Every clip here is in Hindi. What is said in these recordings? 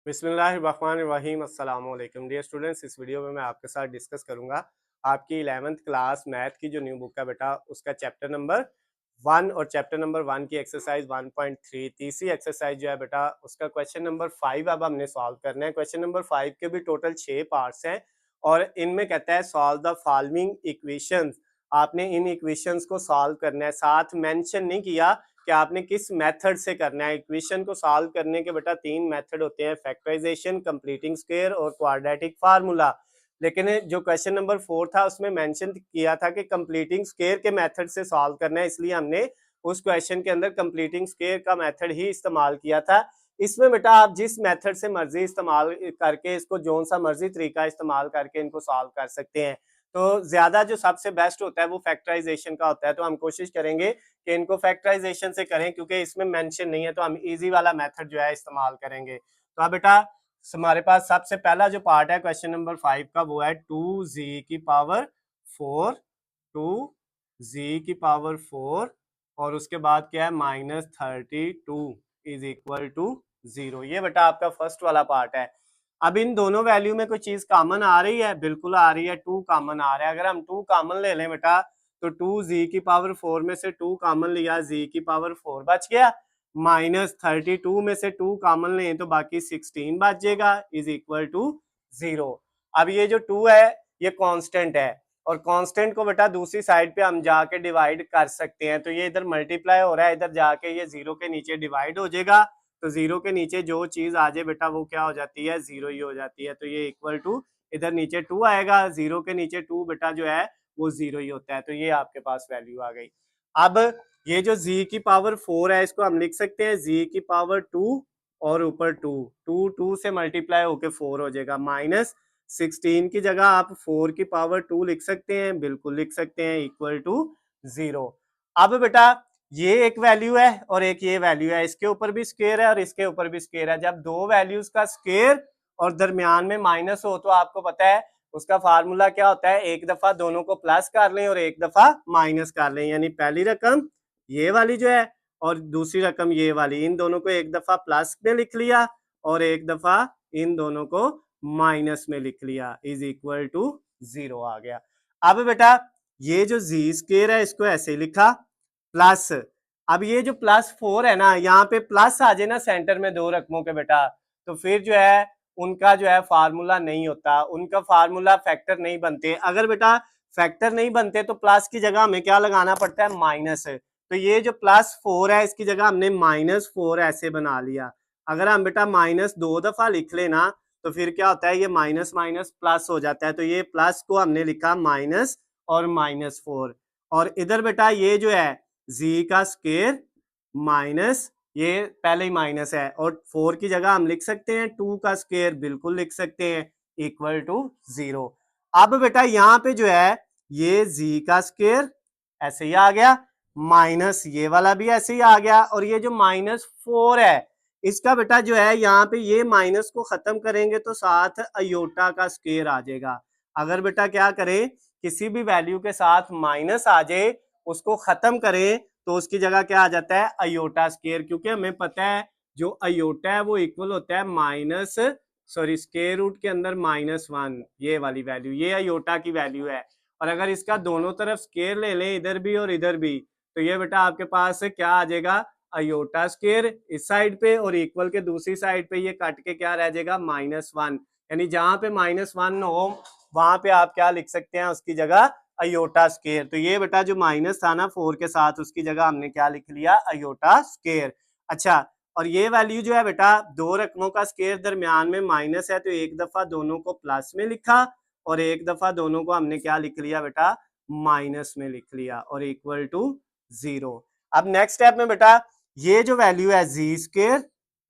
बिस्मिल्लाहिर्रहमानिर्रहीम अस्सलाम वालेकुम डियर स्टूडेंट्स। इस वीडियो में मैं आपके साथ डिस्कस करूंगा आपकी 11th क्लास मैथ की जो न्यू बुक है बेटा उसका चैप्टर नंबर 1 और चैप्टर नंबर 1 की एक्सरसाइज 1.3 तीसरी एक्सरसाइज जो है बेटा उसका क्वेश्चन नंबर 5 अब हमने सॉल्व करना है। क्वेश्चन नंबर 5 के भी टोटल 6 पार्ट्स हैं और इनमें कहता है सॉल्व द फॉलोइंग इक्वेशंस। आपने इन इक्वेशंस को सॉल्व करना है, साथ मेंशन नहीं किया कि आपने किस मेथड से करना है। इक्वेशन को सॉल्व करने के बेटा 3 मेथड होते हैं, फैक्टराइजेशन, कंप्लीटिंग स्क्वायर और क्वाड्रेटिक फार्मूला। लेकिन जो क्वेश्चन नंबर 4 था उसमें मेंशन किया था कि कंप्लीटिंग स्क्वायर के मेथड से सॉल्व करना है, इसलिए हमने उस क्वेश्चन के अंदर कंप्लीटिंग स्क्वायर का मेथड ही इस्तेमाल किया था। इसमें बेटा आप जिस मेथड से मर्जी इस्तेमाल करके इसको जोन सा मर्जी तरीका इस्तेमाल करके इनको सॉल्व कर सकते हैं। तो ज्यादा जो सबसे बेस्ट होता है वो फैक्टराइजेशन का होता है, तो हम कोशिश करेंगे कि इनको फैक्टराइजेशन से करें क्योंकि इसमें मेंशन नहीं है, तो हम इजी वाला मेथड जो है इस्तेमाल करेंगे। तो अब बेटा हमारे पास सबसे पहला जो पार्ट है क्वेश्चन नंबर 5 का वो है 2z की पावर 4, 2z की पावर 4 और उसके बाद क्या है -32 इज इक्वल टू 0। ये बेटा आपका फर्स्ट वाला पार्ट है। अब इन दोनों वैल्यू में कोई चीज कॉमन आ रही है, बिल्कुल आ रही है, 2 कॉमन आ रहा है। अगर हम 2 कॉमन ले लें बेटा तो 2z की पावर 4 में से 2 कॉमन लिया, z की पावर 4 बच गया, -32 में से 2 कॉमन लें तो बाकी 16 बच जाएगा इज इक्वल टू 0। अब ये जो 2 है ये कांस्टेंट है और कांस्टेंट को बेटा दूसरी साइड पे हम जाके डिवाइड कर सकते हैं, तो ये इधर मल्टीप्लाई हो रहा है, इधर जाके ये 0 के नीचे डिवाइड हो जाएगा, तो 0 के नीचे जो चीज आ जाए बेटा वो क्या हो जाती है, 0 ही हो जाती है। तो ये इक्वल टू इधर नीचे 2 आएगा, 0 के नीचे 2 बेटा जो है वो 0 ही होता है, तो ये आपके पास वैल्यू आ गई। अब ये जो z की पावर 4 है इसको हम लिख सकते हैं z की पावर 2 और ऊपर 2 से मल्टीप्लाई होके 4 हो जाएगा, -16 की जगह आप 4 की पावर 2 लिख सकते हैं, बिल्कुल लिख सकते हैं, इक्वल टू 0। अब बेटा ये एक वैल्यू है और एक ये वैल्यू है, इसके ऊपर भी स्क्वायर है और इसके ऊपर भी स्क्वायर है। जब दो वैल्यूज का स्क्वायर और दरमियान में माइनस हो तो आपको पता है उसका फार्मूला क्या होता है, एक दफा दोनों को प्लस कर लें और एक दफा माइनस कर लें, यानी पहली रकम ये वाली जो है और दूसरी रकम ये वाली, इन दोनों को एक दफा प्लस में लिख लिया और एक दफा इन दोनों को माइनस में लिख लिया, इज इक्वल टू 0 आ गया। अब बेटा ये जो जी स्क्वायर है इसको ऐसे लिखा प्लस, अब ये जो +4 है ना, यहाँ पे प्लस आ जाए ना सेंटर में दो रकमों के बेटा, तो फिर जो है उनका जो है फार्मूला नहीं होता, उनका फार्मूला फैक्टर नहीं बनते। अगर बेटा फैक्टर नहीं बनते तो प्लस की जगह हमें क्या लगाना पड़ता है, माइनस। तो ये जो +4 है इसकी जगह हमने -4 ऐसे बना लिया। अगर हम बेटा माइनस 2 दफा लिख लेना तो फिर क्या होता है, ये माइनस माइनस प्लस हो जाता है, तो ये प्लस को हमने लिखा माइनस और -4। और इधर बेटा ये जो है z का स्क्वायर माइनस, ये पहले ही माइनस है, और 4 की जगह हम लिख सकते हैं 2 का स्क्वायर, बिल्कुल लिख सकते हैं, इक्वल टू 0। अब बेटा यहाँ पे जो है ये z का स्क्वायर ऐसे ही आ गया, माइनस ये वाला भी ऐसे ही आ गया, और ये जो -4 है इसका बेटा जो है यहाँ पे ये माइनस को खत्म करेंगे तो साथ अयोटा का स्क्वायर आ जाएगा। अगर बेटा क्या करें, किसी भी वैल्यू के साथ माइनस आ जाए उसको खत्म करें तो उसकी जगह क्या आ जाता है, अयोटा स्क्वायर, क्योंकि हमें पता है जो अयोटा है वो इक्वल होता है माइनस, सॉरी स्क्वायर रूट के अंदर -1, ये वाली वैल्यू, ये अयोटा की वैल्यू है। और अगर इसका दोनों तरफ स्क्वायर ले लें इधर भी और इधर भी, तो ये बेटा आपके पास क्या आ जाएगा, अयोटा स्क्वायर इस साइड पे और इक्वल के दूसरी साइड पे ये कट के क्या रह जाएगा, -1। यानी जहां पे -1 हो वहां पे आप क्या लिख सकते हैं, उसकी जगह अयोटा स्क्वायर। तो ये बेटा जो माइनस था ना 4 के साथ, उसकी जगह हमने क्या लिख लिया, अयोटा स्क्वायर। अच्छा, और ये वैल्यू जो है बेटा दो रकमों का स्क्वायर दरमियान में माइनस है, तो एक दफा दोनों को प्लस में लिखा और एक दफा दोनों को हमने क्या लिख लिया बेटा, माइनस में लिख लिया, और इक्वल टू 0। अब नेक्स्ट स्टेप में बेटा ये जो वैल्यू है जी स्क्वायर,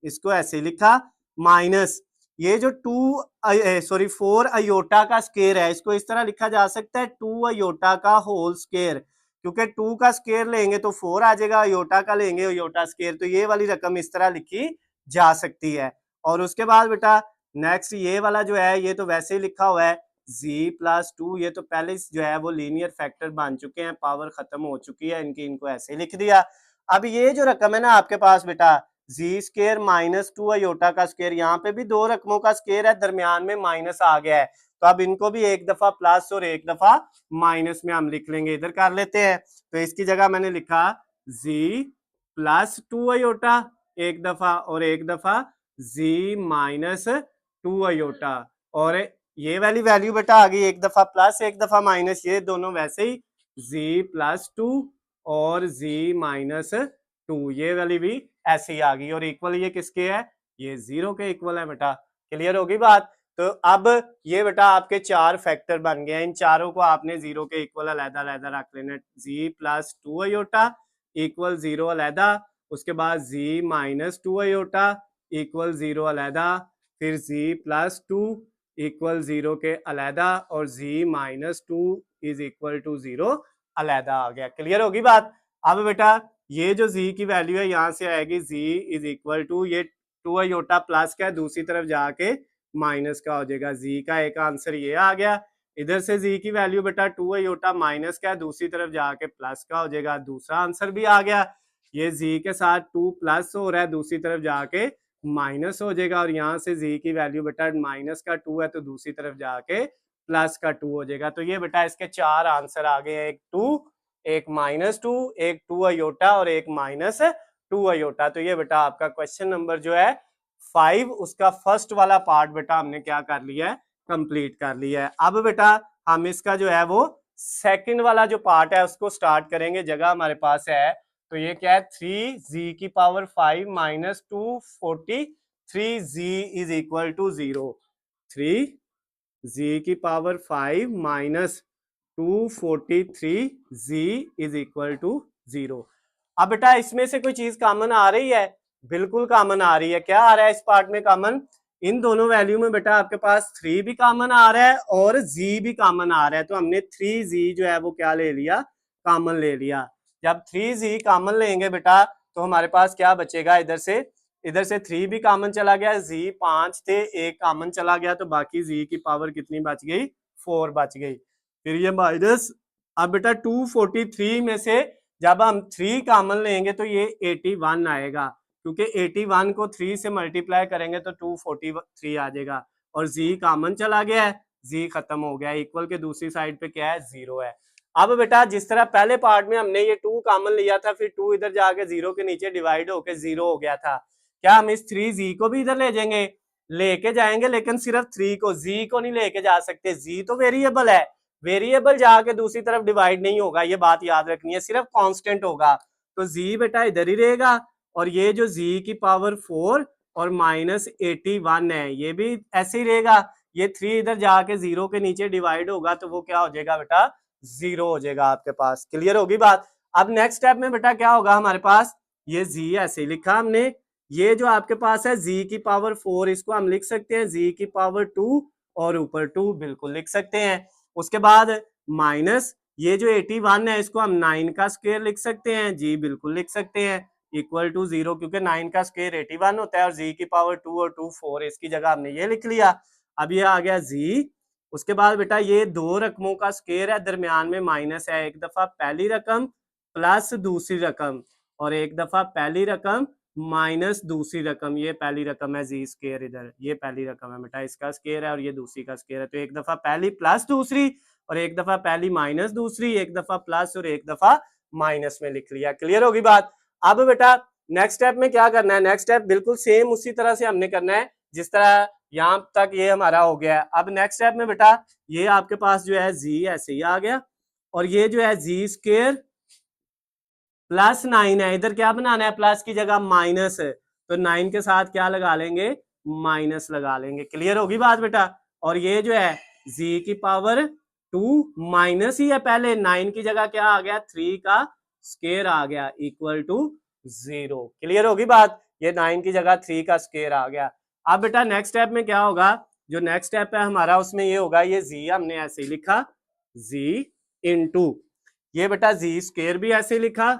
इसको ऐसे लिखा, माइनस ये जो 4 अयोटा का स्क्वायर है इसको इस तरह लिखा जा सकता है 2 अयोटा का होल स्क्वायर, क्योंकि 2 का स्क्वायर लेंगे तो 4 आ जाएगा, अयोटा का लेंगे अयोटा स्क्वायर, तो ये वाली रकम इस तरह लिखी जा सकती है। और उसके बाद बेटा नेक्स्ट ये वाला जो है ये तो वैसे ही लिखा हुआ है z+2, ये तो पहले जो है वो लीनियर फैक्टर बन चुके हैं, पावर खत्म हो चुकी है इनकी, इनको ऐसे लिख दिया। अब ये जो रकम है ना आपके पास बेटा जी स्क्वायर माइनस 2 अयोटा का स्क्वायर, यहाँ पे भी दो रकमों का स्क्वायर है, दरमियान में माइनस आ गया है, तो अब इनको भी एक दफा प्लस और एक दफा माइनस में हम लिख लेंगे। इधर कर लेते हैं, तो इसकी जगह मैंने लिखा जी प्लस 2 अयोटा एक दफा, और एक दफा जी माइनस 2 अयोटा, और ये वाली वैल्यू बेटा आ गई एक दफा प्लस एक दफा माइनस, ये दोनों वैसे ही जी प्लस 2 और जी माइनस 2, ये वाली भी ऐसे ही आ गई, और इक्वल ये किसके है, ये जीरो के इक्वल है बेटा। क्लियर होगी बात। तो अब ये बेटा आपके चार फैक्टर बन गए हैं, इन चारों को आपने जीरो के इक्वल अलहदा अलहदा रख लेना। जी प्लस 2 अयोटा इक्वल जीरो अलहदा, उसके बाद जी माइनस 2 अयोटा इक्वल जीरो अलहदा, फिर जी प्लस 2 इक्वल जीरो के अलहदा, और G minus 2 is equal to zero अलहदा आ गया। क्लियर होगी बात। अब बेटा ये जो z की वैल्यू है यहाँ से आएगी z इज इक्वल टू ये 2 अयोटा प्लस का है, दूसरी तरफ जाके माइनस का हो जाएगा, z का एक आंसर ये आ गया। इधर से z की वैल्यू बेटा 2 अयोटा माइनस का है, दूसरी तरफ जाके प्लस का हो जाएगा, दूसरा आंसर भी आ गया। ये z के साथ 2 प्लस हो रहा है, दूसरी तरफ जाके माइनस हो जाएगा, और यहाँ से z की वैल्यू बेटा माइनस का 2 है, तो दूसरी तरफ जाके प्लस का 2 हो जाएगा। तो ये बेटा इसके चार आंसर आ गए, एक 2, एक माइनस 2, एक 2 अयोटा और एक माइनस 2 अयोटा। तो ये बेटा आपका क्वेश्चन नंबर जो है 5, उसका फर्स्ट वाला पार्ट बेटा हमने क्या कर लिया है, कंप्लीट कर लिया है। अब बेटा हम इसका जो है वो सेकंड वाला जो पार्ट है उसको स्टार्ट करेंगे, जगह हमारे पास है। तो ये क्या है, 3z की power 5 minus 243z is equal to 0, 3z की power 5 minus 243z is equal to 0। अब बेटा इसमें से कोई चीज कॉमन आ रही है, बिल्कुल कॉमन आ रही है। क्या आ रहा है इस पार्ट में कॉमन, इन दोनों वैल्यू में बेटा आपके पास 3 भी कॉमन आ रहा है और z भी कॉमन आ रहा है, तो हमने 3z जो है वो क्या ले लिया, कॉमन ले लिया। जब 3z कॉमन लेंगे बेटा तो हमारे पास क्या बचेगा, इधर से 3 भी कॉमन चला गया, z 5 थे, एक कॉमन चला गया, तो बाकी z की पावर कितनी बच गई, 4 बच गई। फिर ये माइनस, अब बेटा 243 में से जब हम 3 कॉमन लेंगे तो ये 81 आएगा, क्योंकि 81 को 3 से मल्टीप्लाई करेंगे तो 243 आ जाएगा, और z कॉमन चला गया है, z खत्म हो गया, इक्वल के दूसरी साइड पे क्या है, 0 है। अब बेटा जिस तरह पहले पार्ट में हमने ये 2 कॉमन लिया था, फिर 2 इधर जाके 0 के नीचे डिवाइड होके 0 हो गया था, क्या हम इस 3z को भी इधर ले जाएंगे, लेके जाएंगे, लेकिन सिर्फ 3 को, z को नहीं लेके जा सकते, z तो वेरिएबल है, वेरिएबल जाके दूसरी तरफ डिवाइड नहीं होगा, ये बात याद रखनी है, सिर्फ कांस्टेंट होगा। तो z बेटा इधर ही रहेगा, और ये जो z की पावर 4 और माइनस 81 है ये भी ऐसे ही रहेगा, ये 3 इधर जाके 0 के नीचे डिवाइड होगा, तो वो क्या हो जाएगा बेटा, 0 हो जाएगा आपके पास। क्लियर होगी बात। अब नेक्स्ट स्टेप में बेटा क्या होगा हमारे पास, ये z ऐसे ही लिखा हमने, ये जो आपके पास है z की पावर 4, इसको हम लिख सकते हैं z की पावर 2 और ऊपर 2 बिल्कुल लिख सकते हैं। उसके बाद माइनस ये जो 81 है इसको हम 9 का स्क्वायर लिख सकते हैं, जी बिल्कुल लिख सकते हैं, इक्वल टू 0, क्योंकि 9 का स्क्वायर 81 होता है, और जी की पावर 2 और 2 4, इसकी जगह हमने ये लिख लिया। अब ये आ गया जी। उसके बाद बेटा ये दो रकमों का स्क्वायर है, दरमियान में माइनस है, एक दफा पहली रकम प्लस दूसरी रकम, और एक दफा पहली रकम माइनस दूसरी रकम, ये पहली रकम है जी स्क्वायर, इधर ये पहली रकम है बेटा, इसका स्क्वायर है और ये दूसरी का स्क्वायर है, तो एक दफा पहली प्लस दूसरी और एक दफा पहली माइनस दूसरी, एक दफा प्लस और एक दफा माइनस में लिख लिया। क्लियर होगी बात। अब बेटा नेक्स्ट स्टेप में क्या करना है, नेक्स्ट स्टेप बिल्कुल सेम उसी तरह से हमने करना है जिस तरह यहाँ तक ये हमारा हो गया है। अब नेक्स्ट स्टेप में बेटा ये आपके पास जो है जी ऐसे ही आ गया, और ये जो है जी स्क्वायर प्लस 9 है, इधर क्या बनाना है, प्लस की जगह माइनस है, तो 9 के साथ क्या लगा लेंगे, माइनस लगा लेंगे। क्लियर होगी बात बेटा। और ये जो है z की पावर 2 माइनस ही है, पहले 9 की जगह क्या आ गया, 3 का स्क्वायर आ गया, इक्वल टू 0। क्लियर होगी बात, ये 9 की जगह 3 का स्क्वायर आ गया। अब बेटा नेक्स्ट स्टेप में क्या होगा, जो नेक्स्ट स्टेप है हमारा उसमें ये होगा, ये z हमने ऐसे ही लिखा, z इनटू ये बेटा z स्क्वायर भी ऐसे लिखा,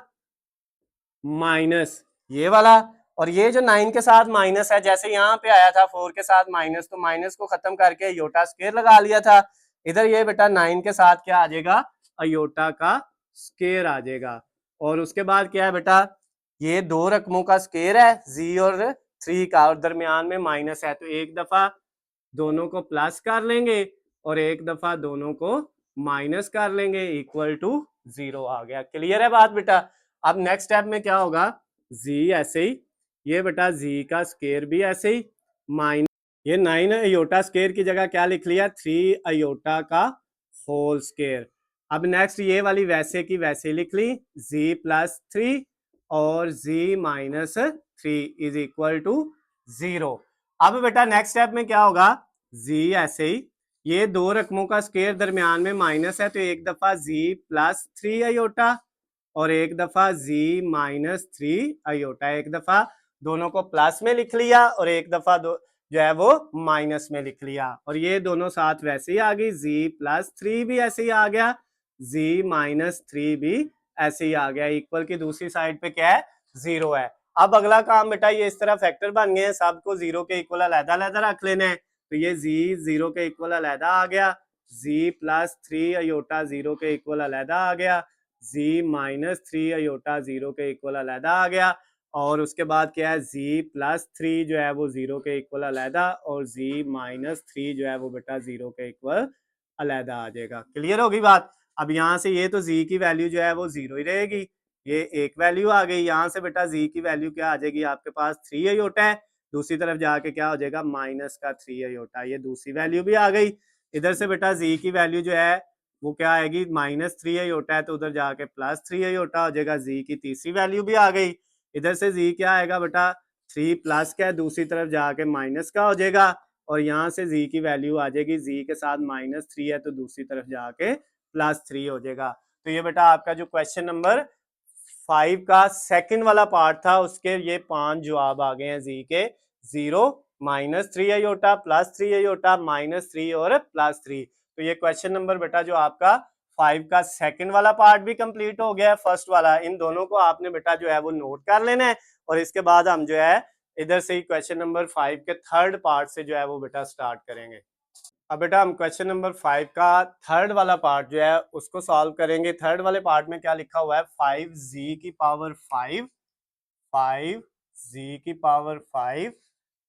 माइनस ये वाला, और ये जो 9 के साथ माइनस है, जैसे यहाँ पे आया था 4 के साथ माइनस, तो माइनस को खत्म करके अयोटा स्क्वायर लगा लिया था, इधर ये बेटा 9 के साथ क्या आ जाएगा, अयोटा का स्क्वायर आ जाएगा। और उसके बाद क्या है बेटा, ये दो रकमों का स्क्वायर है जी और 3 का, और दरमियान में माइनस है, तो एक दफा दोनों को प्लस कर लेंगे और एक दफा दोनों को माइनस कर लेंगे, इक्वल टू 0 आ गया। क्लियर है बात बेटा? अब नेक्स्ट स्टेप में क्या होगा, जी ऐसे ही, ये बेटा जी का स्क्वायर भी ऐसे ही, माइनस ये 9 अयोटा स्क्वायर की जगह क्या लिख लिया, 3 अयोटा का होल स्क्वायर। अब नेक्स्ट ये वाली वैसे की वैसे लिख ली, जी प्लस 3 और G minus 3 is equal to 0। अब बेटा नेक्स्ट स्टेप में क्या होगा, जी ऐसे ही, ये दो रकमों का स्क्वायर दरमियान में माइनस है, तो एक दफा जी प्लस 3 अयोटा और एक दफा जी माइनस 3 अयोटा, एक दफा दोनों को प्लस में लिख लिया और एक दफा दो जो है वो माइनस में लिख लिया, और ये दोनों साथ वैसे ही आ गई, जी प्लस 3 भी ऐसे ही आ गया, जी माइनस 3 भी ऐसे ही आ गया, इक्वल की दूसरी साइड पे क्या है, 0 है। अब अगला काम बेटा, ये इस तरह फैक्टर बन गए हैं, सबको 0 के इक्वल अलग अलग रख लेना है, तो ये जी 0 के इक्वल अलग आ गया, जी प्लस 3 अयोटा 0 के इक्वल अलग आ गया, जी माइनस 3 अयोटा 0 के इक्वल अलग आ गया, और उसके बाद क्या है, जी प्लस 3 जो है वो 0 के इक्वल अलहदा, और जी माइनस 3 जो है वो बेटा 0 के इक्वल अलहदा आ जाएगा। क्लियर होगी बात? अब यहाँ से ये तो जी की वैल्यू जो है वो 0 ही रहेगी, ये एक वैल्यू आ गई, यहाँ से बेटा जी की वैल्यू क्या आ जाएगी, आपके पास 3 अयोटा है, दूसरी तरफ जाके क्या हो जाएगा, माइनस का 3 अयोटा, ये दूसरी वैल्यू भी आ गई। इधर से बेटा जी की वैल्यू जो है वो क्या आएगी, माइनस 3 अयोटा है, तो उधर जाके प्लस 3 अयोटा हो जाएगा, जी की तीसरी वैल्यू भी आ गई। इधर से जी क्या आएगा बेटा, 3 प्लस का है, दूसरी तरफ जाके माइनस का हो जाएगा, और यहाँ से जी की वैल्यू आ जाएगी, जी के साथ माइनस 3 है, तो दूसरी तरफ जाके प्लस 3 हो जाएगा। तो ये बेटा आपका जो क्वेश्चन नंबर 5 का सेकंड वाला पार्ट था, उसके ये 5 जवाब आ गए हैं जी के, 0, minus 3 iota, plus 3 iota, minus 3 और प्लस 3। तो ये क्वेश्चन नंबर बेटा जो आपका 5 का सेकंड वाला पार्ट भी कंप्लीट हो गया है, फर्स्ट वाला, इन दोनों को आपने बेटा जो है वो नोट कर लेना है, और इसके बाद हम जो है इधर से ही क्वेश्चन नंबर 5 के थर्ड पार्ट से जो है वो बेटा स्टार्ट करेंगे। अब बेटा हम क्वेश्चन नंबर 5 का थर्ड वाला पार्ट जो है उसको सॉल्व करेंगे। थर्ड वाले पार्ट में क्या लिखा हुआ है, 5z की पावर 5, 5z की पावर 5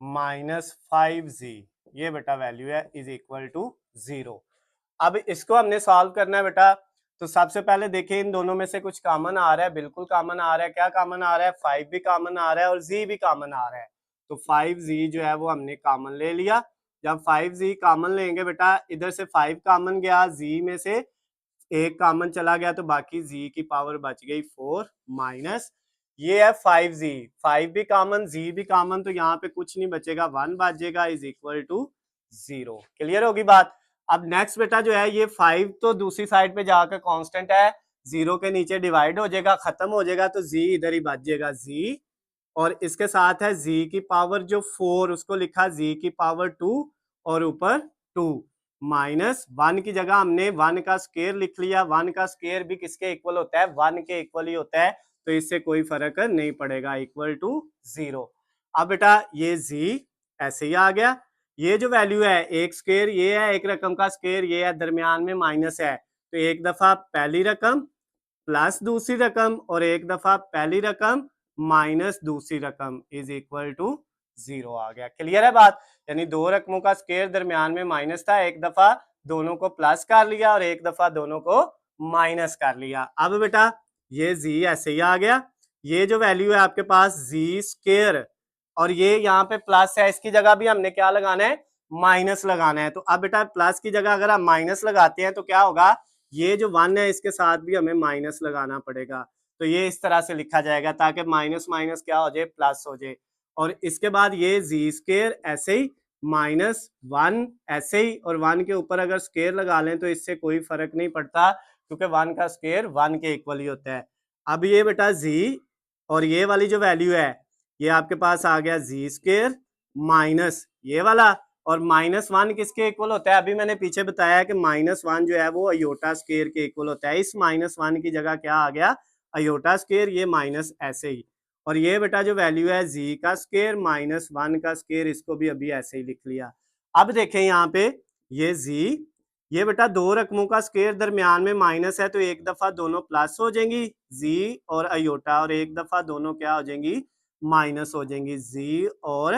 माइनस 5z, ये बेटा वैल्यू है, इज इक्वल टू 0। अब इसको हमने सॉल्व करना है बेटा, तो सबसे पहले देखिए इन दोनों में से कुछ कॉमन आ रहा है, बिल्कुल कॉमन आ रहा है। क्या कॉमन आ रहा है, 5 भी कॉमन आ रहा है और z भी कॉमन आ रहा है, तो 5z जो है वो हमने कॉमन ले लिया। जब 5z कॉमन लेंगे बेटा, इधर से 5 कॉमन गया, z में से एक कॉमन चला गया, तो बाकी z की पावर बच गई 4 माइनस, ये है 5z, 5 भी कॉमन, z भी कॉमन, तो यहाँ पे कुछ नहीं बचेगा, 1 बच जाएगा, इज इक्वल टू 0। क्लियर होगी बात? अब नेक्स्ट बेटा जो है ये 5 तो दूसरी साइड पे जाकर कांस्टेंट है, 0 के नीचे डिवाइड हो जाएगा, खत्म हो जाएगा, तो z इधर ही बच जाएगा, z, और इसके साथ है z की पावर जो 4, उसको लिखा z की पावर 2 और ऊपर 2, माइनस 1 की जगह हमने 1 का स्क्वायर लिख लिया, 1 का स्क्वायर भी किसके इक्वल होता है, 1 के इक्वल ही होता है, तो इससे कोई फर्क नहीं पड़ेगा, इक्वल टू 0। अब बेटा ये z ऐसे ही आ गया, ये जो वैल्यू है, एक स्क्वायर ये है, एक रकम का स्क्वायर ये है, दरमियान में माइनस है, तो एक दफा पहली रकम प्लस दूसरी रकम और एक दफा पहली रकम माइनस दूसरी रकम इज इक्वल टू 0 आ गया। क्लियर है बात? यानी दो रकमों का स्क्वायर दरमियान में माइनस था, एक दफा दोनों को प्लस कर लिया और एक दफा दोनों को माइनस कर लिया। अब बेटा ये z ऐसे ही आ गया, ये जो वैल्यू है आपके पास z स्क्वायर, और ये यहाँ पे प्लस है, इसकी जगह भी हमने क्या लगाना है, माइनस लगाना है। तो अब बेटा प्लस की जगह अगर हम माइनस लगाते हैं तो क्या होगा, ये जो 1 है इसके साथ भी हमें माइनस लगाना पड़ेगा, तो ये इस तरह से लिखा जाएगा ताकि माइनस माइनस क्या हो जाए, प्लस हो जाए। और इसके बाद ये जी स्क्वायर ऐसे ही, माइनस 1 ऐसे ही, और 1 के ऊपर अगर स्क्वायर लगा लें तो इससे कोई फर्क नहीं पड़ता, क्योंकि 1 का स्क्वायर 1 के इक्वल ही होता है। अब ये बेटा जी और ये वाली जो वैल्यू है, ये आपके पास आ गया जी स्क्वायर माइनस ये वाला, और माइनस 1 किसके इक्वल होता है, अभी मैंने पीछे बताया कि माइनस 1 जो है वो अयोटा स्क्वायर के इक्वल होता है, इस माइनस 1 की जगह क्या आ गया, अयोटा स्क्वायर, ये माइनस ऐसे ही, और ये बेटा जो वैल्यू है जी का स्क्वायर माइनस 1 का स्क्वायर, इसको भी अभी ऐसे ही लिख लिया। अब देखें यहाँ पे ये जी ये बेटा दो रकमों का स्क्वायर दरमियान में माइनस है तो एक दफा दोनों प्लस हो जाएंगी जी और अयोटा, और एक दफा दोनों क्या हो जाएंगी माइनस हो जाएंगी जी और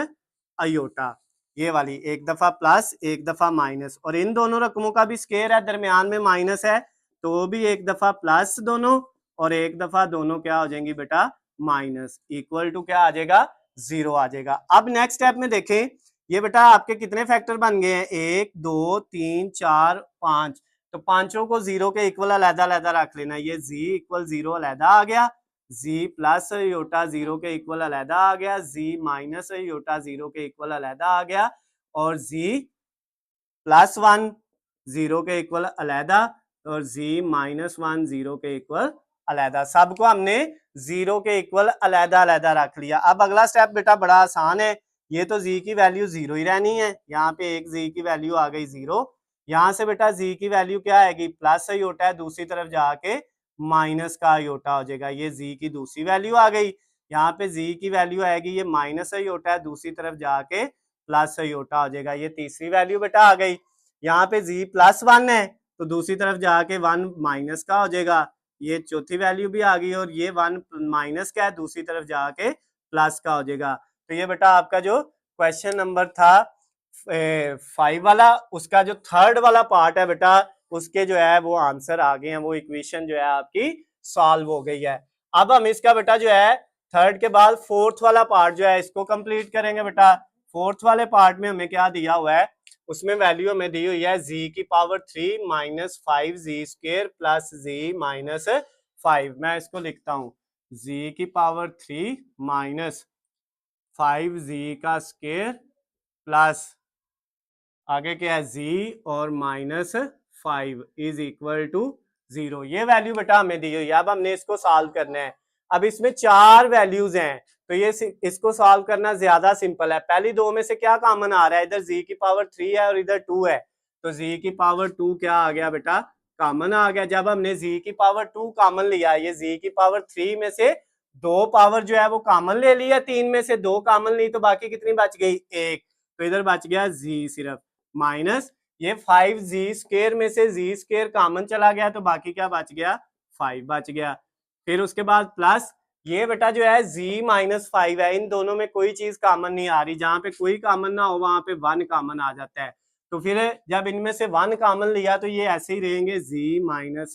अयोटा। ये वाली एक दफा प्लस एक दफा माइनस, और इन दोनों रकमों का भी स्क्वायर है दरमियान में माइनस है तो भी एक दफा प्लस दोनों और एक दफा दोनों क्या हो जाएंगी बेटा माइनस, इक्वल टू क्या आ जाएगा जीरो आ जाएगा। अब नेक्स्ट स्टेप में देखें, ये बेटा आपके कितने फैक्टर बन गए हैं, एक दो तीन चार पांच, तो पांचों को जीरो के इक्वल अलहदा अलहदा रख लेना। ये जी इक्वल जीरो अलहदा आ गया, जी प्लस योटा जीरो के इक्वल अलहदा आ गया, जी माइनस योटा जीरो के इक्वल अलहदा आ गया, और जी प्लस वन जीरो के इक्वल अलहदा, और जी माइनस वन जीरो के इक्वल अलहदा। सबको हमने जीरो के इक्वल अलहदा अलहदा रख लिया। अब अगला स्टेप बेटा बड़ा आसान है, ये तो जी की वैल्यू जीरो ही रहनी है, यहाँ पे एक जी की वैल्यू आ गई जीरो, यहाँ से बेटा जी की वैल्यू क्या आएगी प्लस योटा है, दूसरी तरफ जाके माइनस का योटा हो जाएगा, ये जी की दूसरी वैल्यू आ गई। यहाँ पे जी की वैल्यू आएगी ये माइनस योटा है, दूसरी तरफ जाके प्लस योटा हो जाएगा, ये तीसरी वैल्यू बेटा आ गई। यहाँ पे जी प्लस वन है तो दूसरी तरफ जाके वन माइनस का हो जाएगा, ये चौथी वैल्यू भी आ गई, और ये वन माइनस का है दूसरी तरफ जाके प्लस का हो जाएगा। तो ये बेटा आपका जो क्वेश्चन नंबर था 5 वाला, उसका जो थर्ड वाला पार्ट है बेटा उसके जो है वो आंसर आ गए हैं, वो इक्वेशन जो है आपकी सॉल्व हो गई है। अब हम इसका बेटा जो है थर्ड के बाद फोर्थ वाला पार्ट जो है इसको कंप्लीट करेंगे बेटा। फोर्थ वाले पार्ट में हमें क्या दिया हुआ है, उसमें वैल्यू हमें दी हुई है जी की पावर 3 माइनस 5 जी स्क्वायर प्लस जी माइनस 5। मैं इसको लिखता हूं, जी की पावर 3 माइनस 5 जी का स्क्वायर प्लस आगे क्या है जी और माइनस 5 इज इक्वल टू 0। ये वैल्यू बेटा हमें दी हुई है, अब हमने इसको सॉल्व करना है। अब इसमें चार वैल्यूज हैं तो ये इसको सॉल्व करना ज्यादा सिंपल है। पहली दो में से क्या कॉमन आ रहा है, इधर जी की पावर 3 है और इधर 2 है, तो जी की पावर 2 क्या आ गया बेटा कॉमन आ गया। जब हमने जी की पावर 2 कॉमन लिया, ये जी की पावर 3 में से दो पावर जो है वो कॉमन ले लिया, तीन में से दो कॉमन ली तो बाकी कितनी बच गई एक, तो इधर बच गया जी सिर्फ, माइनस ये 5 जी स्क्वायर में से जी स्क्वायर कॉमन चला गया तो बाकी क्या बच गया 5 बच गया। फिर उसके बाद प्लस ये बेटा जो है जी माइनस 5 है, इन दोनों में कोई चीज कॉमन नहीं आ रही, जहां पे कोई कॉमन ना हो वहां पे वन कॉमन आ जाता है, तो फिर जब इनमें से वन कॉमन लिया तो ये ऐसे ही रहेंगे जी माइनस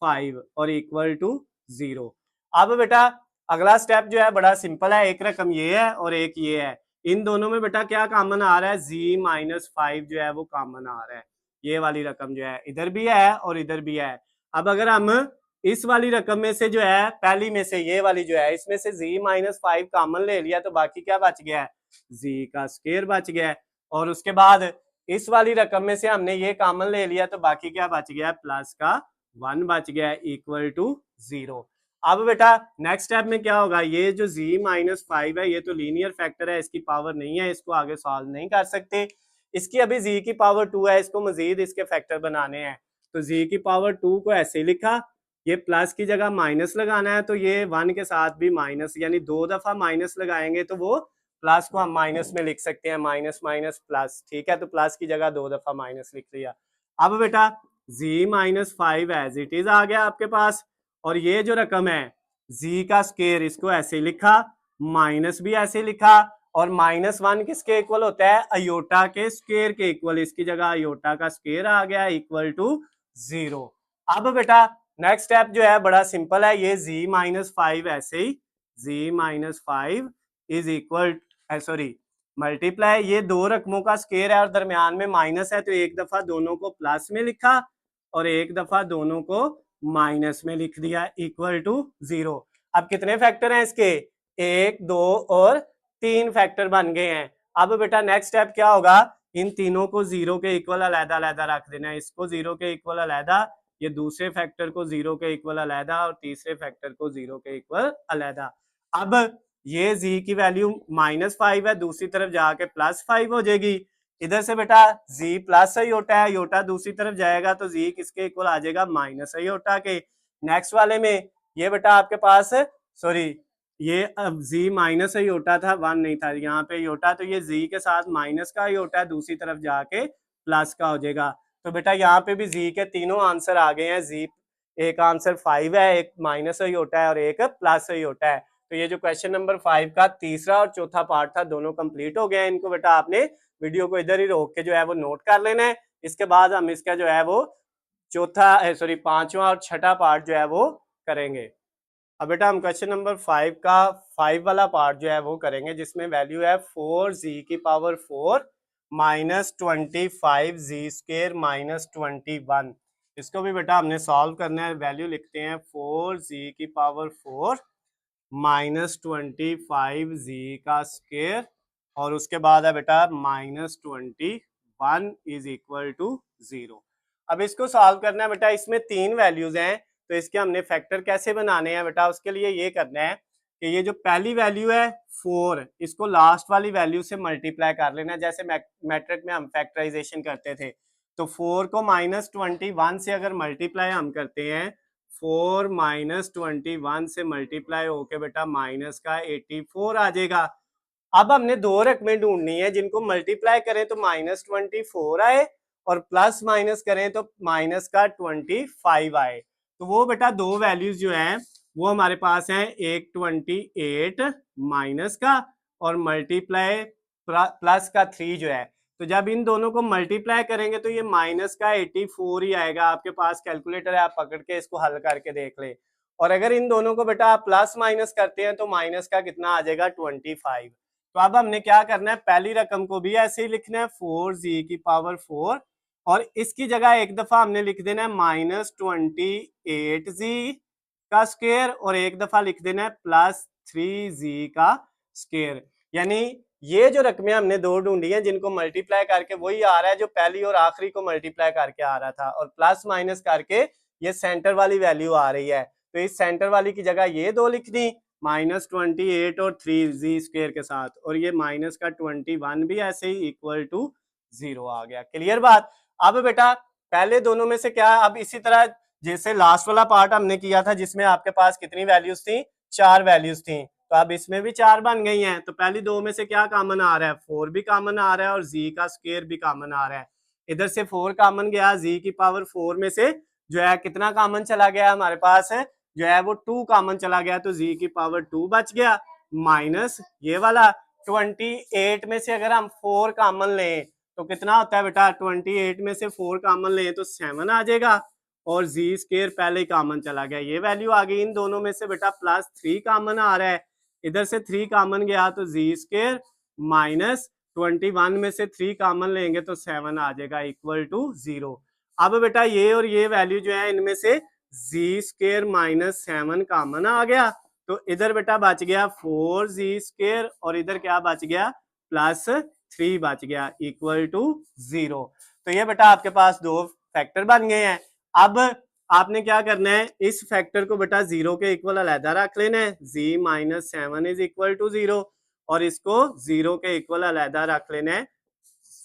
5 और इक्वल टू 0। अब बेटा अगला स्टेप जो है बड़ा सिंपल है, एक रकम ये है और एक ये है, इन दोनों में बेटा क्या कॉमन आ रहा है जी माइनस 5 जो है वो कॉमन आ रहा है, ये वाली रकम जो है इधर भी है और इधर भी है। अब अगर हम इस वाली रकम में से जो है पहली में से ये वाली जो है इसमें से जी माइनस 5 कॉमन ले लिया तो बाकी क्या बच गया है जी का स्क्वायर बच गया है, और उसके बाद इस वाली रकम में से हमने ये कॉमन ले लिया तो बाकी क्या बच गया है प्लस का 1 बच गया है इक्वल टू 0। अब बेटा नेक्स्ट स्टेप में क्या होगा, ये जो z माइनस 5 है ये तो लीनियर फैक्टर है, इसकी पावर नहीं है, इसको आगे सॉल्व नहीं कर सकते। इसकी अभी z की पावर 2 है, इसको मजीद इसके फैक्टर बनाने हैं, तो z की पावर 2 को ऐसे लिखा, ये प्लस की जगह माइनस लगाना है तो ये 1 के साथ भी माइनस, यानी दो दफा माइनस लगाएंगे तो वो प्लस को हम माइनस में लिख सकते हैं, माइनस माइनस प्लस, ठीक है, तो प्लस की जगह दो दफा माइनस लिख लिया। अब बेटा z minus 5 as it is आ गया आपके पास, और ये जो रकम है z का स्क्वायर इसको ऐसे लिखा, माइनस भी ऐसे लिखा, और माइनस 1 किसके इक्वल होता है अयोटा के स्क्वायर के इक्वल, इसकी जगह अयोटा का स्क्वायर आ गया इक्वल टू 0। अब बेटा नेक्स्ट स्टेप जो है बड़ा सिंपल है, ये z माइनस 5 ऐसे ही z minus 5 is equal sorry multiply, ये दो रकमों का स्क्वायर है और दरमियान में माइनस है तो एक दफा दोनों को प्लस में लिखा और एक दफा दोनों को माइनस में लिख दिया इक्वल टू 0। अब कितने फैक्टर हैं इसके, एक दो और तीन फैक्टर बन गए हैं। अब बेटा नेक्स्ट स्टेप क्या होगा, इन तीनों को 0 के इक्वल अलहदा अलहदा रख देना है, इसको 0 के इक्वल अलहदा, ये दूसरे फैक्टर को 0 के इक्वल अलहदा और तीसरे फैक्टर को 0 के इक्वल अलहदा। अब ये z की वैल्यू माइनस 5 है, दूसरी तरफ जाके प्लस 5 हो जाएगी, इधर से बेटा z प्लस अयोटा है, योटा दूसरी तरफ जाएगा तो z किसके इक्वल आ जाएगा माइनस अयोटा के। नेक्स्ट वाले में ये बेटा आपके पास सॉरी ये अब z माइनस अयोटा था, 1 नहीं था यहाँ पे योटा, तो ये z के साथ माइनस का अयोटा है, दूसरी तरफ जाके प्लस का हो जाएगा, तो बेटा यहाँ पे भी जी के तीनों आंसर आ गए हैं। जी एक आंसर 5 है, एक माइनस ही होता है और एक प्लस ही होता है। तो ये जो क्वेश्चन नंबर 5 का तीसरा और चौथा पार्ट था दोनों कंप्लीट हो गए हैं। इनको बेटा आपने वीडियो को इधर ही रोक के जो है वो नोट कर लेना है। इसके बाद हम इसका जो है वो पांचवा और छठा पार्ट जो है वो करेंगे। अब बेटा हम क्वेश्चन नंबर 5 का 5 वाला पार्ट जो है वो करेंगे, जिसमें वैल्यू है 4 माइनस 25 जी स्क्र माइनस 21। इसको भी बेटा हमने सॉल्व करना है। वैल्यू लिखते हैं 4 माइनस 25 जी का स्क्र और उसके बाद है बेटा माइनस 21 इज इक्वल टू 0। अब इसको सॉल्व करना है बेटा। इसमें 3 वैल्यूज हैं, तो इसके हमने फैक्टर कैसे बनाने हैं बेटा। उसके लिए ये करना है कि ये जो पहली वैल्यू है 4, इसको लास्ट वाली वैल्यू से मल्टीप्लाई कर लेना, जैसे मैट्रिक में हम फैक्टराइजेशन करते थे। तो 4 को माइनस 21 से अगर मल्टीप्लाई हम करते हैं, 4 माइनस 21 से मल्टीप्लाई होके बेटा माइनस का 84 आ जाएगा। अब हमने दो रकमें ढूंढनी है जिनको मल्टीप्लाई करें तो माइनस 24 आए और प्लस माइनस करें तो माइनस का 25 आए। तो वो बेटा दो वैल्यूज जो है वो हमारे पास है, एक 28 माइनस का और मल्टीप्लाई प्लस का 3 जो है। तो जब इन दोनों को मल्टीप्लाई करेंगे तो ये माइनस का 84 ही आएगा। आपके पास कैलकुलेटर है, आप पकड़ के इसको हल करके देख ले। और अगर इन दोनों को बेटा आप प्लस माइनस करते हैं तो माइनस का कितना आ जाएगा 25। तो अब हमने क्या करना है, पहली रकम को भी ऐसे ही लिखना है 4 और इसकी जगह एक दफा हमने लिख देना है माइनस 28 का स्क्वायर और एक दफा लिख देना है प्लस 3 का स्क्वायर। यानी ये जो रकमें हमने दो ढूंढी हैं जिनको मल्टीप्लाई करके वही आ रहा है जो पहली और आखिरी को मल्टीप्लाई करके आ रहा था, और प्लस माइनस करके ये सेंटर वाली वैल्यू आ रही है। तो इस सेंटर वाली की जगह ये दो लिख दी, माइनस 28 और 3 स्क्वायर के साथ, और ये माइनस का 21 भी ऐसे ही इक्वल टू 0 आ गया। क्लियर बात। अब बेटा पहले दोनों में से क्या, अब इसी तरह जैसे लास्ट वाला पार्ट हमने किया था जिसमें आपके पास कितनी वैल्यूज थी, 4 वैल्यूज थी, तो अब इसमें भी 4 बन गई हैं। तो पहली दो में से क्या कॉमन आ रहा है, 4 भी कॉमन आ रहा है और जी का स्क्वायर भी कॉमन आ रहा है। इधर से 4 कॉमन गया, जी की पावर 4 में से जो है कितना कॉमन चला गया हमारे पास है जो है वो 2 कॉमन चला गया, तो जी की पावर 2 बच गया, माइनस ये वाला 28 में से अगर हम 4 कॉमन लें तो कितना होता है बेटा, 28 में से 4 कॉमन लें तो 7 आ जाएगा और जी स्क्वायर पहले ही कॉमन चला गया, ये वैल्यू आ गई। इन दोनों में से बेटा प्लस 3 कॉमन आ रहा है, इधर से 3 कॉमन गया तो जी स्क्वायर माइनस 21 में से 3 कॉमन लेंगे तो 7 आ जाएगा इक्वल टू 0। अब बेटा ये और ये वैल्यू जो है इनमें से जी स्क्वायर माइनस 7 कॉमन आ गया, तो इधर बेटा बच गया 4 स्क्वायर और इधर क्या बच गया प्लस 3 बच गया इक्वल टू 0। तो ये बेटा आपके पास दो फैक्टर बन गए हैं। अब आपने क्या करना है, इस फैक्टर को बेटा 0 के इक्वल अलहदा रख लेना है, जी माइनस 7 इज इक्वल टू 0, और इसको 0 के इक्वल अलहदा रख लेना है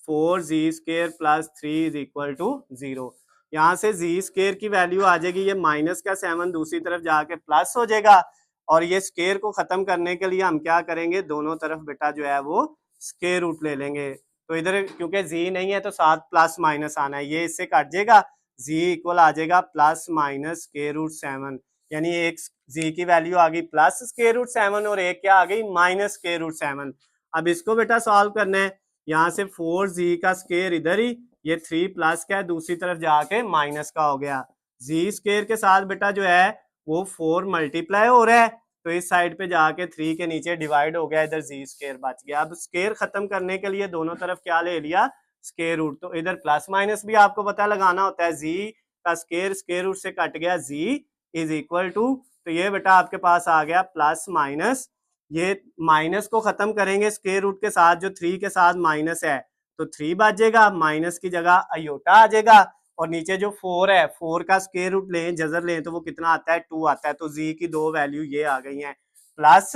4 square plus 3 is equal to 0। यहाँ से जी स्क्वायर की वैल्यू आ जाएगी, ये माइनस का 7 दूसरी तरफ जाके प्लस हो जाएगा, और ये स्क्वायर को खत्म करने के लिए हम क्या करेंगे, दोनों तरफ बेटा जो है वो स्क्वायर रूट ले लेंगे। तो इधर क्योंकि जी नहीं है तो साथ प्लस माइनस आना है, ये इससे कट जाएगा, जी इक्वल आ जाएगा प्लस माइनस स्क्वायर रूट 7, यानी एक जी की वैल्यू आ गई प्लस स्क्वायर रूट 7 और एक क्या आ गई माइनस स्क्वायर रूट 7। अब इसको बेटा सॉल्व करना है, यहाँ से 4 का स्क्वायर इधर ही, ये 3 प्लस का है दूसरी तरफ जाके माइनस का हो गया, जी स्क्वायर के साथ बेटा जो है वो 4 मल्टीप्लाई हो रहा है, तो इस साइड पे जाके 3 के नीचे डिवाइड हो गया, इधर जी स्क्वायर बच गया। अब स्क्वायर खत्म करने के लिए दोनों तरफ क्या ले लिया, स्क्वायर रूट, तो इधर प्लस माइनस भी आपको पता लगाना होता है, जी का स्क्वायर स्क्वायर रूट से कट गया, जी इज इक्वल टू, तो ये बेटा आपके पास आ गया प्लस माइनस, ये माइनस को खत्म करेंगे स्क्वायर रूट के साथ, जो 3 के साथ माइनस है तो 3 बचेगा, माइनस की जगह अयोटा आ जाएगा, और नीचे जो 4 है 4 का स्क्वायर रूट लें जजर लें तो वो कितना आता है 2 आता है, तो जी की दो वैल्यू ये आ गई हैं, plus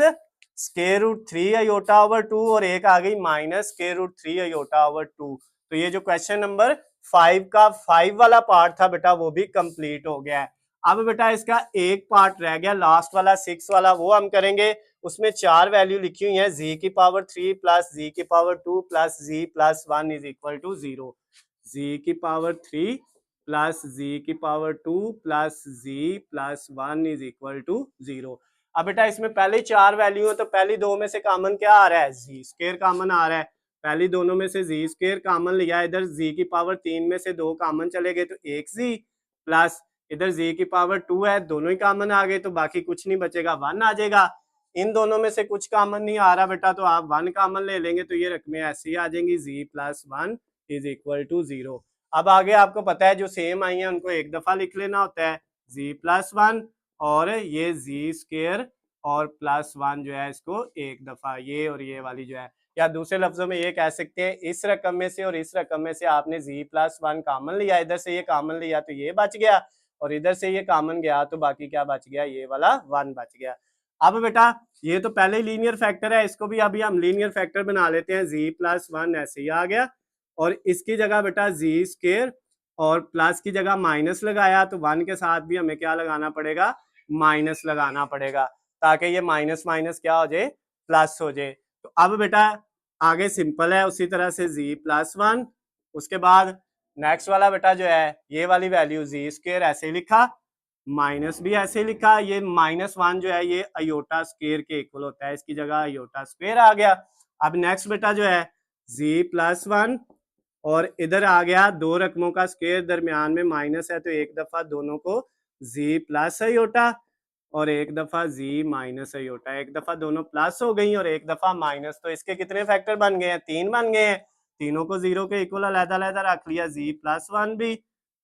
square root 3 iota over 2 और एक आ गई minus square root 3 iota over 2। तो ये जो क्वेश्चन नंबर 5 का 5 वाला पार्ट था बेटा वो भी कंप्लीट हो गया है। अब बेटा इसका एक पार्ट रह गया लास्ट वाला 6 वाला, वो हम करेंगे। उसमें 4 वैल्यू लिखी हुई है, जी की पावर 3 प्लस जी की power 2 plus G plus 1 is equal to 0। G की पावर 3 प्लस जी की power 2 plus G plus 1 is equal to 0। अब बेटा इसमें पहले 4 वैल्यू है तो पहली दो में से कॉमन क्या आ रहा है, जी स्क्वायर कॉमन आ रहा है। पहली दोनों में से जी स्क्वायर कॉमन लिया, इधर जी की पावर 3 में से 2 कॉमन चले गए तो 1 जी, प्लस इधर जी की पावर 2 है, दोनों ही कॉमन आ गए तो बाकी कुछ नहीं बचेगा, 1 आ जाएगा। इन दोनों में से कुछ कॉमन नहीं आ रहा बेटा तो आप 1 कॉमन ले लेंगे तो ये रकमें ऐसी आ जाएंगी, जी प्लस 1 इज इक्वल टू 0। अब आगे आपको पता है जो सेम आई है उनको एक दफा लिख लेना होता है, जी प्लस 1 और ये जी स्क्वायर और प्लस 1 जो है इसको एक दफा, ये और ये वाली जो है, या दूसरे लफ्जों में ये कह सकते हैं इस रकम में से और इस रकम में से आपने जी प्लस 1 कॉमन लिया, इधर से ये कॉमन लिया तो ये बच गया और इधर से ये कॉमन गया तो बाकी क्या बच गया, ये वाला 1 बच गया। अब बेटा ये तो पहले ही लीनियर फैक्टर है, इसको भी अभी हम लीनियर फैक्टर बना लेते हैं, जी प्लस 1 ऐसे ही आ गया और इसकी जगह बेटा जी स्क्वायर और प्लस की जगह माइनस लगाया तो 1 के साथ भी हमें क्या लगाना पड़ेगा, माइनस लगाना पड़ेगा ताकि ये माइनस माइनस क्या हो जाए, प्लस हो जाए। तो अब बेटा आगे सिंपल है उसी तरह से जी प्लस 1, उसके बाद नेक्स्ट वाला बेटा जो है ये वाली वैल्यू जी स्क्वायर ऐसे ही लिखा, माइनस भी ऐसे ही लिखा, ये -1 जो है ये अयोटा स्क्वायर के इक्वल होता है, इसकी जगह अयोटा स्क्वायर आ गया। अब नेक्स्ट बेटा जो है जी प्लस 1 और इधर आ गया दो रकमों का स्क्वायर, दरमियान में माइनस है तो एक दफा दोनों को जी प्लस अयोटा और एक दफा जी माइनस अयोटा, एक दफा दोनों प्लस हो गई और एक दफा माइनस, तो इसके कितने फैक्टर बन गए हैं, 3 बन गए हैं। तीनों को 0 के इक्वल अलग-अलग रख लिया, जी प्लस 1 भी,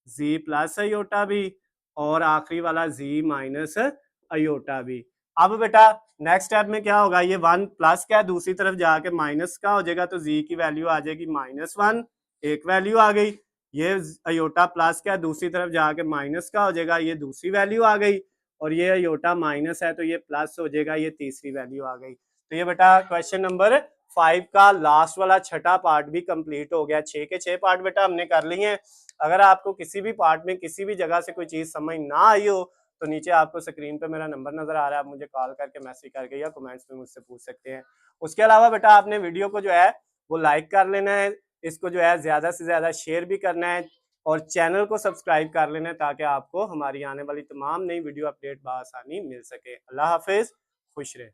जी प्लस अयोटा भी और आखिरी वाला जी माइनस अयोटा भी। अब बेटा नेक्स्ट स्टेप में क्या होगा, ये 1 प्लस क्या है दूसरी तरफ जाके माइनस का हो जाएगा तो जी की वैल्यू आ जाएगी -1, एक वैल्यू आ गई। ये अयोटा प्लस क्या है दूसरी तरफ जाके माइनस का हो जाएगा, ये दूसरी वैल्यू आ गई और ये अयोटा माइनस है तो ये प्लस हो जाएगा, ये तीसरी वैल्यू आ गई। तो ये बेटा क्वेश्चन नंबर 5 का लास्ट वाला छठा पार्ट भी कंप्लीट हो गया। 6 के 6 पार्ट बेटा हमने कर लिए हैं। अगर आपको किसी भी पार्ट में किसी भी जगह से कोई चीज समझ ना आई हो तो नीचे आपको स्क्रीन पे मेरा नंबर नजर आ रहा है, आप मुझे कॉल करके मैसेज करके या कमेंट्स में मुझसे पूछ सकते हैं। उसके अलावा बेटा आपने वीडियो को जो है वो लाइक कर लेना है, इसको जो है ज्यादा से ज्यादा शेयर भी करना है और चैनल को सब्सक्राइब कर लेना है ताकि आपको हमारी आने वाली तमाम नई वीडियो अपडेट बआसानी मिल सके। अल्लाह हाफिज, खुश रहे।